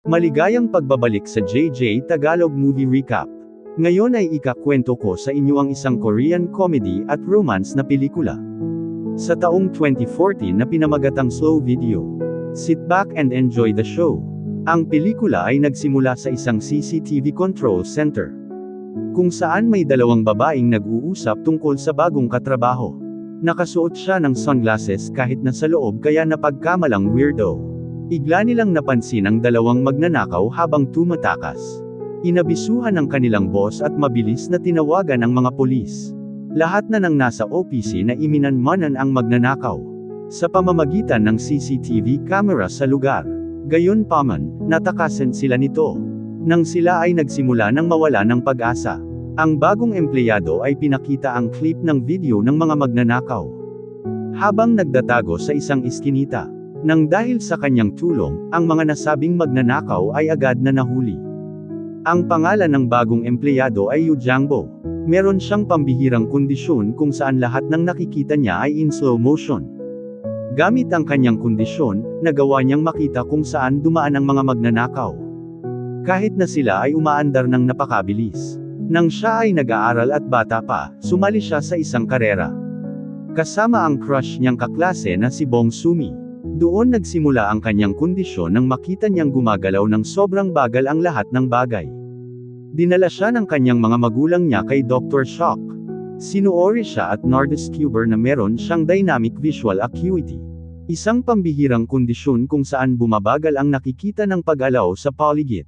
Maligayang pagbabalik sa JJ Tagalog Movie Recap. Ngayon ay ikakwento ko sa inyo ang isang Korean comedy at romance na pelikula. Sa taong 2014 na pinamagatang Slow Video. Sit back and enjoy the show. Ang pelikula ay nagsimula sa isang CCTV control center, kung saan may dalawang babaeng nag-uusap tungkol sa bagong katrabaho. Nakasuot siya ng sunglasses kahit nasa loob kaya napagkamalang weirdo. Bigla nilang napansin ang dalawang magnanakaw habang tumatakas. Inabisuhan ng kanilang boss at mabilis na tinawagan ang mga pulis. Lahat na nang nasa OPC na iminanmanan ang magnanakaw sa pamamagitan ng CCTV camera sa lugar. Gayunpaman, natakasan sila nito. Nang sila ay nagsimula ng mawala ng pag-asa. Ang bagong empleyado ay pinakita ang clip ng video ng mga magnanakaw habang nagdatago sa isang iskinita. Nang dahil sa kanyang tulong, ang mga nasabing magnanakaw ay agad na nahuli. Ang pangalan ng bagong empleyado ay Yu Jangbo. Meron siyang pambihirang kondisyon kung saan lahat ng nakikita niya ay in slow motion. Gamit ang kanyang kondisyon, nagawa niyang makita kung saan dumaan ang mga magnanakaw. Kahit na sila ay umaandar ng napakabilis. Nang siya ay nag-aaral at bata pa, sumali siya sa isang karera kasama ang crush niyang kaklase na si Bong Sumi. Doon nagsimula ang kanyang kondisyon nang makita niyang gumagalaw ng sobrang bagal ang lahat ng bagay. Dinala siya ng kanyang mga magulang niya kay Dr. Shock. Sinuori siya at Nardiscuber na meron siyang dynamic visual acuity. Isang pambihirang kondisyon kung saan bumabagal ang nakikita ng pag-alaw sa paligid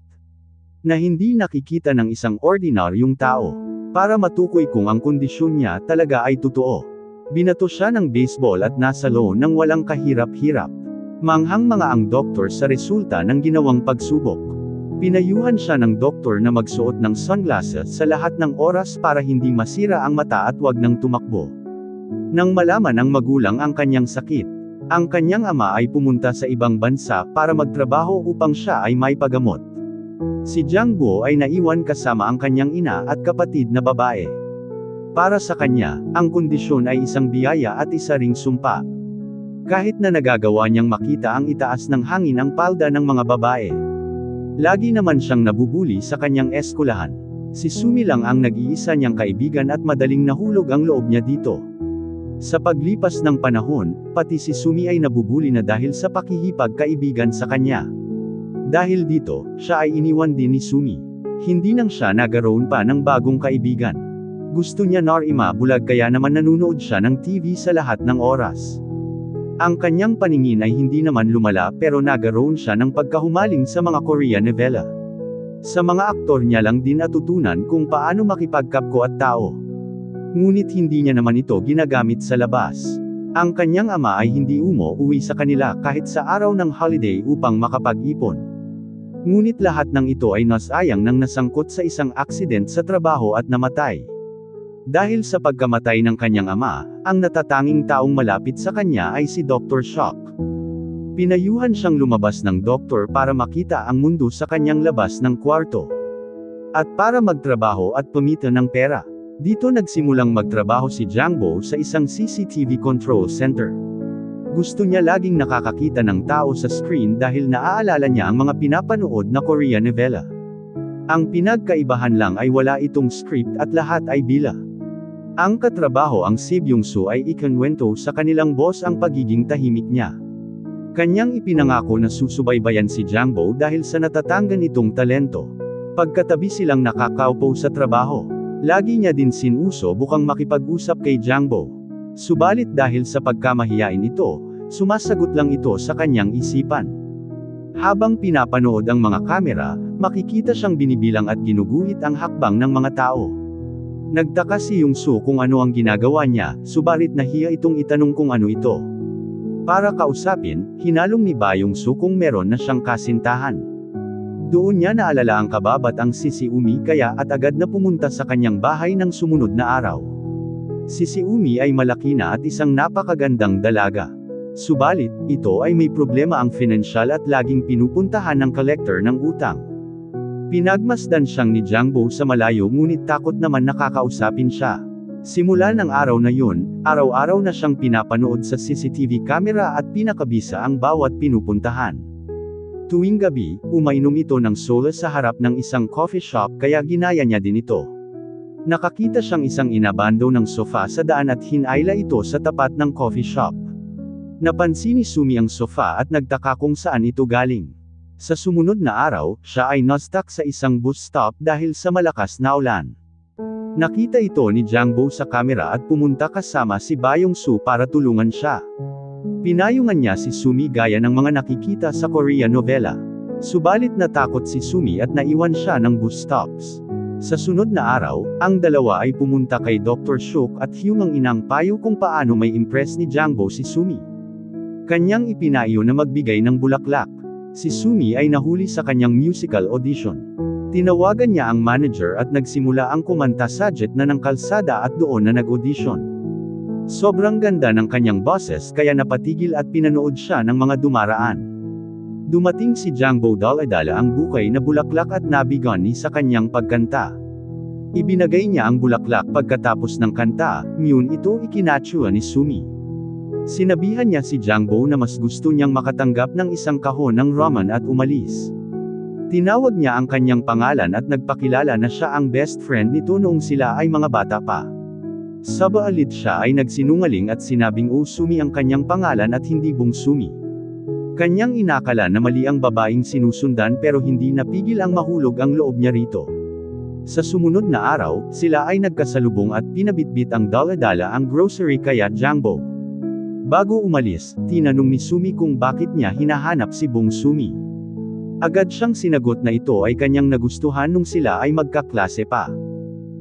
na hindi nakikita ng isang ordinaryong tao. Para matukoy kung ang kondisyon niya talaga ay totoo, binato siya ng baseball at nasa loan ng walang kahirap-hirap. Manghang mga ang doktor sa resulta ng ginawang pagsubok. Pinayuhan siya ng doktor na magsuot ng sunglasses sa lahat ng oras para hindi masira ang mata at wag nang tumakbo. Nang malaman ng magulang ang kanyang sakit, ang kanyang ama ay pumunta sa ibang bansa para magtrabaho upang siya ay may pagamot. Si Jangbo ay naiwan kasama ang kanyang ina at kapatid na babae. Para sa kanya, ang kondisyon ay isang biyaya at isa ring sumpa. Kahit na nagagawa niyang makita ang itaas ng hangin ang palda ng mga babae. Lagi naman siyang nabubuli sa kanyang eskulahan. Si Sumi lang ang nag-iisa niyang kaibigan at madaling nahulog ang loob niya dito. Sa paglipas ng panahon, pati si Sumi ay nabubuli na dahil sa pakikipagkaibigan sa kanya. Dahil dito, siya ay iniwan din ni Sumi. Hindi nang siya nagkaroon pa ng bagong kaibigan. Gusto niya bulag kaya naman nanunood siya ng TV sa lahat ng oras. Ang kanyang paningin ay hindi naman lumala pero nagkaroon siya ng pagkahumaling sa mga Korean novela. Sa mga aktor niya lang din natutunan kung paano makipagkapko at tao. Ngunit hindi niya naman ito ginagamit sa labas. Ang kanyang ama ay hindi umuwi sa kanila kahit sa araw ng holiday upang makapag-ipon. Ngunit lahat ng ito ay nasayang nang nasangkot sa isang aksident sa trabaho at namatay. Dahil sa pagkamatay ng kanyang ama, ang natatanging taong malapit sa kanya ay si Dr. Shock. Pinayuhan siyang lumabas ng doktor para makita ang mundo sa kanyang labas ng kwarto. At para magtrabaho at pumita ng pera. Dito nagsimulang magtrabaho si Jangbo sa isang CCTV control center. Gusto niya laging nakakakita ng tao sa screen dahil naaalala niya ang mga pinapanood na Korean novela. Ang pinagkaibahan lang ay wala itong script at lahat ay bila. Ang katrabaho ang Si Byung-soo ay ikinwento sa kanilang boss ang pagiging tahimik niya. Kanyang ipinangako na susubaybayan si Jangbo dahil sa natatanggan itong talento. Pagkatabi silang nakakaupo sa trabaho, lagi niya din sinuso bukang makipag-usap kay Jangbo. Subalit dahil sa pagkamahiyain ito, sumasagot lang ito sa kanyang isipan. Habang pinapanood ang mga kamera, makikita siyang binibilang at ginuguhit ang hakbang ng mga tao. Nagtaka si Yung-soo kung ano ang ginagawa niya, subalit nahiya itong itanong kung ano ito. Para kausapin, hinalong ni Bayong-soo kung meron na siyang kasintahan. Doon niya naalala ang kababat ang si Umi kaya at agad na pumunta sa kanyang bahay ng sumunod na araw. Si Umi ay malaki na at isang napakagandang dalaga. Subalit, ito ay may problema ang financial at laging pinupuntahan ng collector ng utang. Pinagmasdan siyang ni Jangbo sa malayo ngunit takot naman nakakausapin siya. Simula ng araw na yun, araw-araw na siyang pinapanood sa CCTV camera at pinakabisa ang bawat pinupuntahan. Tuwing gabi, umainom ito ng solace sa harap ng isang coffee shop kaya ginaya niya din ito. Nakakita siyang isang inabando ng sofa sa daan at hinayla ito sa tapat ng coffee shop. Napansin ni Sumi ang sofa at nagtaka kung saan ito galing. Sa sumunod na araw, siya ay na-stuck sa isang bus stop dahil sa malakas na ulan. Nakita ito ni Jangbo sa kamera at pumunta kasama si Byung-soo para tulungan siya. Pinayungan niya si Sumi gaya ng mga nakikita sa Korean novela. Subalit natakot si Sumi at naiwan siya ng bus stops. Sa sunod na araw, ang dalawa ay pumunta kay Dr. Shook at Hyung ang inang payo kung paano may impress ni Jangbo si Sumi. Kanyang ipinayo na magbigay ng bulaklak. Si Sumi ay nahuli sa kanyang musical audition. Tinawagan niya ang manager at nagsimula ang kumanta sa jet na ng kalsada at doon na nag-audition. Sobrang ganda ng kanyang boses kaya napatigil at pinanood siya ng mga dumaraan. Dumating si Jangbo dala-dala ang bukay na bulaklak at nabigani sa kanyang pagkanta. Ibinagay niya ang bulaklak pagkatapos ng kanta, ngayon ito ikinatsura ni Sumi. Sinabihan niya si Jangbo na mas gusto niyang makatanggap ng isang kahon ng ramen at umalis. Tinawag niya ang kanyang pangalan at nagpakilala na siya ang best friend nito noong sila ay mga bata pa. Sa baalit siya ay nagsinungaling at sinabing Sumi ang kanyang pangalan at hindi Bong-sumi. Kanyang inakala na mali ang babaeng sinusundan pero hindi napigil ang mahulog ang loob niya rito. Sa sumunod na araw, sila ay nagkasalubong at pinabitbit ang dala-dala ang grocery kaya Jangbo. Bago umalis, tinanong ni Sumi kung bakit niya hinahanap si Bong-sumi. Agad siyang sinagot na ito ay kanyang nagustuhan nung sila ay magkaklase pa.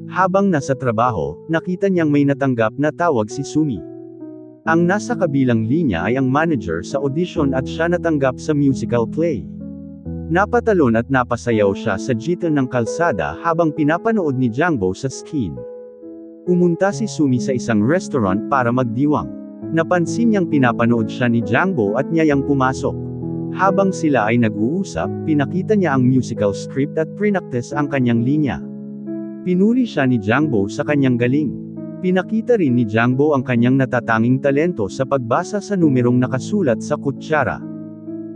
Habang nasa trabaho, nakita niyang may natanggap na tawag si Sumi. Ang nasa kabilang linya ay ang manager sa audition at siya natanggap sa musical play. Napatalon at napasayaw siya sa jitan ng kalsada habang pinapanood ni Jangbo sa screen. Umunta si Sumi sa isang restaurant para magdiwang. Napansin niyang pinapanood siya ni Jangbo at niyayang pumasok. Habang sila ay nag-uusap, pinakita niya ang musical script at prinaktis ang kanyang linya. Pinuri siya ni Jangbo sa kanyang galing. Pinakita rin ni Jangbo ang kanyang natatanging talento sa pagbasa sa numerong nakasulat sa kutsara.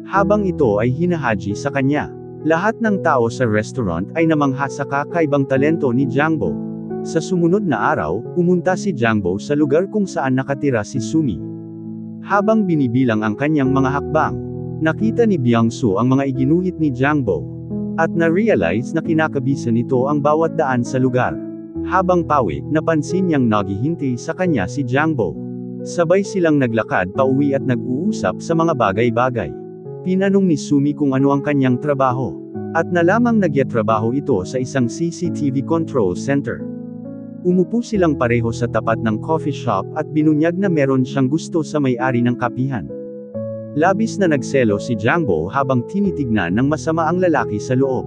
Habang ito ay hinahaji sa kanya, lahat ng tao sa restaurant ay namangha sa kakaibang talento ni Jangbo. Sa sumunod na araw, pumunta si Jangbo sa lugar kung saan nakatira si Sumi. Habang binibilang ang kanyang mga hakbang, nakita ni Byung-soo ang mga iginuhit ni Jangbo. At na-realize na kinakabisa nito ang bawat daan sa lugar. Habang pawi, napansin niyang naghihintay sa kanya si Jangbo. Sabay silang naglakad pauwi at nag-uusap sa mga bagay-bagay. Tinanong ni Sumi kung ano ang kanyang trabaho. At nalamang nagyatrabaho ito sa isang CCTV control center. Umupo silang pareho sa tapat ng coffee shop at binunyag na meron siyang gusto sa may-ari ng kapihan. Labis na nagselo si Jangbo habang tinitignan ng masama ang lalaki sa loob.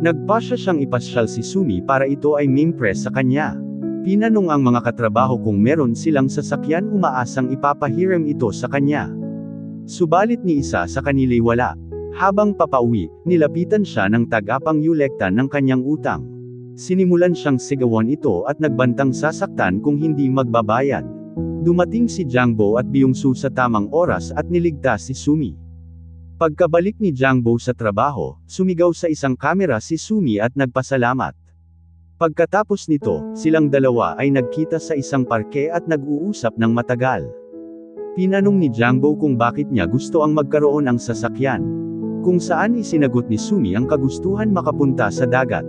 Nagpasya siyang ipasyal si Sumi para ito ay ma-impress sa kanya. Tinanong ang mga katrabaho kung meron silang sasakyan umaasang ipapahiram ito sa kanya. Subalit ni isa sa kanila'y wala. Habang papauwi, nilapitan siya ng tag-apang yulekta ng kanyang utang. Sinimulan siyang sigawan ito at nagbantang sasaktan kung hindi magbabayad. Dumating si Jangbo at Byung-soo sa tamang oras at niligtas si Sumi. Pagkabalik ni Jangbo sa trabaho, sumigaw sa isang kamera si Sumi at nagpasalamat. Pagkatapos nito, silang dalawa ay nagkita sa isang parke at nag-uusap ng matagal. Tinanong ni Jangbo kung bakit niya gusto ang magkaroon ng sasakyan. Kung saan isinagot ni Sumi ang kagustuhan makapunta sa dagat.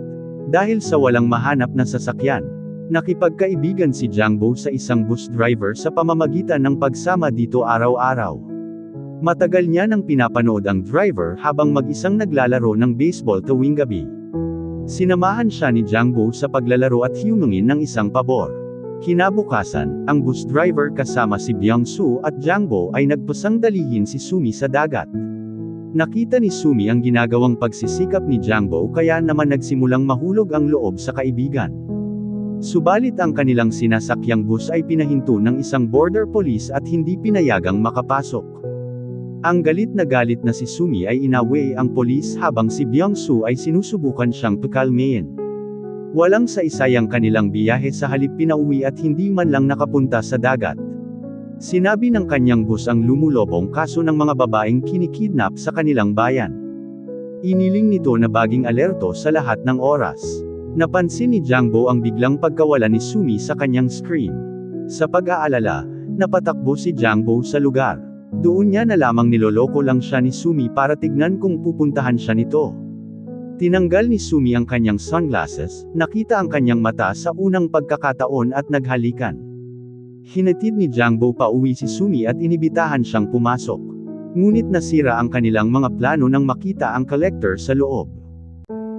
Dahil sa walang mahanap na sasakyan. Nakipagkaibigan si Jangbo sa isang bus driver sa pamamagitan ng pagsama dito araw-araw. Matagal niya nang pinapanood ang driver habang mag-isang naglalaro ng baseball tuwing gabi. Sinamahan siya ni Jangbo sa paglalaro at humungin ng isang pabor. Kinabukasan, ang bus driver kasama si Byung-soo at Jangbo ay nagpasang dalihin si Sumi sa dagat. Nakita ni Sumi ang ginagawang pagsisikap ni Jangbo kaya naman nagsimulang mahulog ang loob sa kaibigan. Subalit ang kanilang sinasakyang bus ay pinahinto ng isang border police at hindi pinayagang makapasok. Ang galit na si Sumi ay inaway ang polis habang si Byung-soo ay sinusubukan siyang pakalmayin. Walang saysayang kanilang biyahe sa halip pinauwi at hindi man lang nakapunta sa dagat. Sinabi ng kanyang boss ang lumulobong kaso ng mga babaeng kinikidnap sa kanilang bayan. Iniling nito na baging alerto sa lahat ng oras. Napansin ni Jangbo ang biglang pagkawala ni Sumi sa kanyang screen. Sa pag-aalala, napatakbo si Jangbo sa lugar. Doon niya na lamang niloloko lang siya ni Sumi para tignan kung pupuntahan siya nito. Tinanggal ni Sumi ang kanyang sunglasses, nakita ang kanyang mata sa unang pagkakataon at naghalikan. Hinatid ni Jangbo pa uwi si Sumi at inibitahan siyang pumasok. Ngunit nasira ang kanilang mga plano nang makita ang collector sa loob.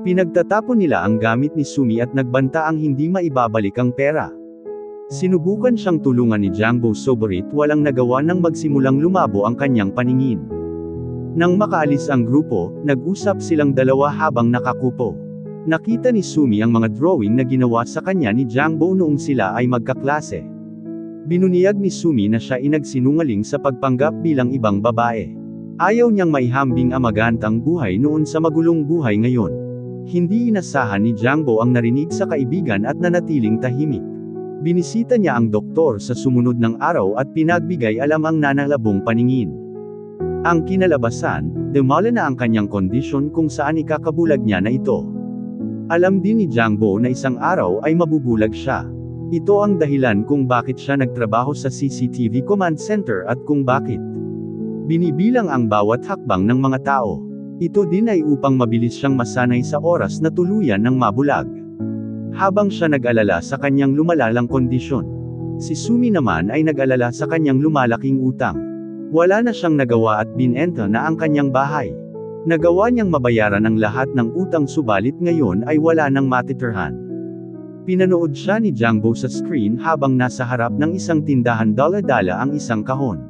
Pinagtatapon nila ang gamit ni Sumi at nagbanta ang hindi maibabalik ang pera. Sinubukan siyang tulungan ni Jangbo subalit walang nagawa nang magsimulang lumabo ang kanyang paningin. Nang makaalis ang grupo, nag-usap silang dalawa habang nakakupo. Nakita ni Sumi ang mga drawing na ginawa sa kanya ni Jangbo noong sila ay magkaklase. Binunyag ni Sumi na siya inagsinungaling sa pagpanggap bilang ibang babae. Ayaw niyang maihambing ang magandang buhay noon sa magulong buhay ngayon. Hindi inasahan ni Jangbo ang narinig sa kaibigan at nanatiling tahimik. Binisita niya ang doktor sa sumunod ng araw at pinagbigay alam ang nanalabong paningin. Ang kinalabasan, dumala na ang kanyang kondisyon kung saan ikakabulag niya na ito. Alam din ni Jangbo na isang araw ay mabubulag siya. Ito ang dahilan kung bakit siya nagtrabaho sa CCTV Command Center at kung bakit binibilang ang bawat hakbang ng mga tao. Ito din ay upang mabilis siyang masanay sa oras na tuluyan ng mabulag. Habang siya nag-alala sa kanyang lumalalang kondisyon, si Sumi naman ay nag-alala sa kanyang lumalaking utang. Wala na siyang nagawa at binenta na ang kanyang bahay. Nagawa niyang mabayaran ang lahat ng utang subalit ngayon ay wala nang matitirhan. Pinanood siya ni Jangbo sa screen habang nasa harap ng isang tindahan dala-dala ang isang kahon.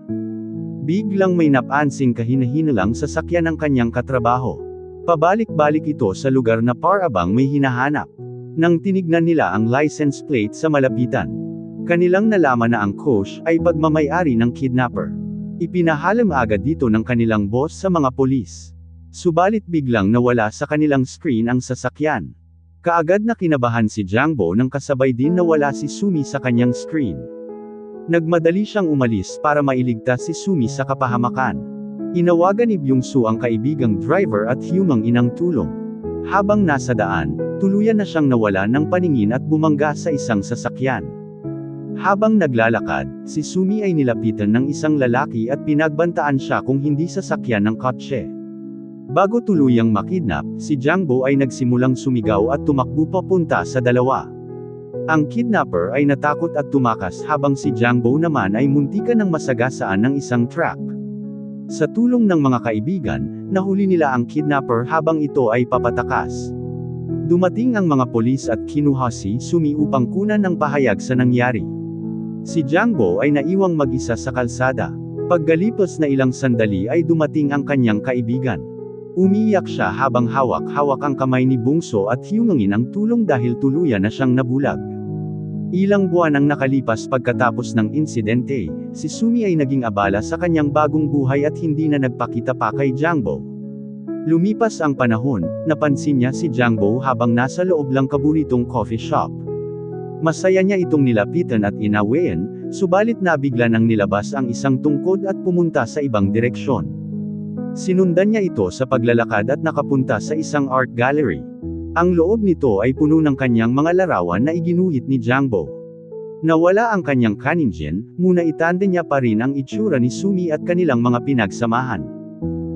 Biglang may napansing kahina-hinalang sasakyan ng kanyang katrabaho. Pabalik-balik ito sa lugar na parabang may hinahanap. Nang tinignan nila ang license plate sa malapitan, kanilang nalaman na ang coach ay pagmamay-ari ng kidnapper. Ipinahalam agad dito ng kanilang boss sa mga polis. Subalit biglang nawala sa kanilang screen ang sasakyan. Kaagad na kinabahan si Jangbo nang kasabay din nawala si Sumi sa kanyang screen. Nagmadali siyang umalis para mailigtas si Sumi sa kapahamakan. Inawagan ni Byung-soo ang kaibigang driver at humang inang tulong. Habang nasa daan, tuluyan na siyang nawala ng paningin at bumangga sa isang sasakyan. Habang naglalakad, si Sumi ay nilapitan ng isang lalaki at pinagbantaan siya kung hindi sasakyan ng kotse. Bago tuluyang makidnap, si Jangbo ay nagsimulang sumigaw at tumakbo papunta sa dalawa. Ang kidnapper ay natakot at tumakas habang si Jangbo naman ay muntikan ng masagasaan ng isang truck. Sa tulong ng mga kaibigan, nahuli nila ang kidnapper habang ito ay papatakas. Dumating ang mga polis at kinuha si Sumi upang kunan ng pahayag sa nangyari. Si Jangbo ay naiwang mag-isa sa kalsada. Paggalipas na ilang sandali ay dumating ang kanyang kaibigan. Umiiyak siya habang hawak-hawak ang kamay ni Bungso at humangin ang tulong dahil tuluyan na siyang nabulag. Ilang buwan ang nakalipas pagkatapos ng insidente, si Sumi ay naging abala sa kanyang bagong buhay at hindi na nagpakita pa kay Jangbo. Lumipas ang panahon, napansin niya si Jangbo habang nasa loob lang kaburitong coffee shop. Masaya niya itong nilapitan at inawayan, subalit nabigla nang nilabas ang isang tungkod at pumunta sa ibang direksyon. Sinundan niya ito sa paglalakad at nakapunta sa isang art gallery. Ang loob nito ay puno ng kanyang mga larawan na iginuhit ni Jangbo. Nawala ang kanyang kaninjin, muna itanda niya pa rin ang itsura ni Sumi at kanilang mga pinagsamahan.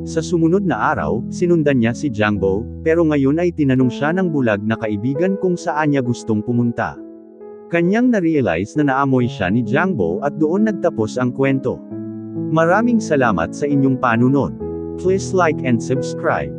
Sa sumunod na araw, sinundan niya si Jangbo, pero ngayon ay tinanong siya ng bulag na kaibigan kung saan niya gustong pumunta. Kanyang na-realize na naamoy siya ni Jangbo at doon nagtapos ang kwento. Maraming salamat sa inyong panunod. Please like and subscribe.